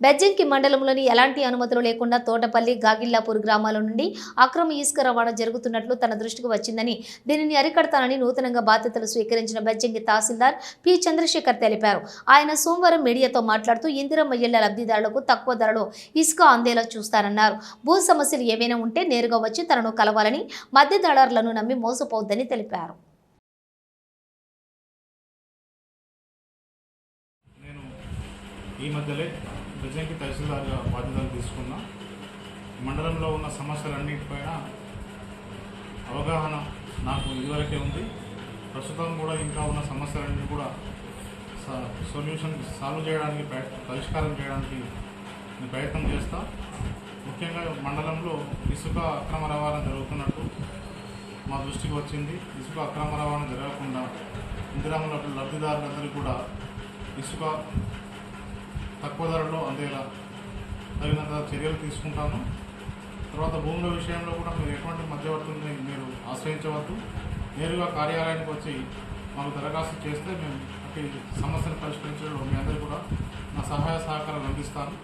బెజ్జంకి మండలంలోని ఎలాంటి అనుమతులు లేకుండా తోటపల్లి గాగిల్లాపూర్ గ్రామాల నుండి అక్రమ ఇసుక రవాణా జరుగుతున్నట్లు తన దృష్టికి వచ్చిందని, దీనిని అరికడతానని నూతనంగా బాధ్యతలు స్వీకరించిన బెజ్జంకి తహసీల్దార్ పి చంద్రశేఖర్ తెలిపారు. ఆయన సోమవారం మీడియాతో మాట్లాడుతూ ఇందిరమ్మ ఇళ్ల లబ్ధిదారులకు తక్కువ ధరలో ఇసుక అందేలా చూస్తారన్నారు. భూ సమస్యలు ఏవైనా ఉంటే నేరుగా వచ్చి తనను కలవాలని, మధ్యదళారులను నమ్మి మోసపోవద్దని తెలిపారు. ఈ మధ్యలో బెజ్జంకి తహసీల్దార్గా బాధ్యతలు తీసుకున్న మండలంలో ఉన్న సమస్యలన్నింటిపైన అవగాహన నాకు ఇదివరకే ఉంది. ప్రస్తుతం కూడా ఇంకా ఉన్న సమస్యలన్నీ కూడా సాల్వ్ చేయడానికి పరిష్కారం చేయడానికి నేను ప్రయత్నం చేస్తా. ముఖ్యంగా మండలంలో ఇసుక అక్రమ రవాణా జరుగుతున్నట్టు మా దృష్టికి వచ్చింది. ఇసుక అక్రమ రవాణా జరగకుండా ఇందిరమ్మ లబ్ధిదారులందరికీ కూడా ఇసుక తక్కువ ధరలో అందేలా తగినంత చర్యలు తీసుకుంటాను. తర్వాత భూముల విషయంలో కూడా మీరు ఎటువంటి మధ్యవర్తుల్ని మీరు ఆశ్రయించవద్దు. నేరుగా కార్యాలయానికి వచ్చి మాకు దరఖాస్తు చేస్తే మేము అట్టి సమస్యను పరిష్కరించడంలో మీ అందరికీ కూడా నా సహాయ సహకారాలు అందిస్తాను.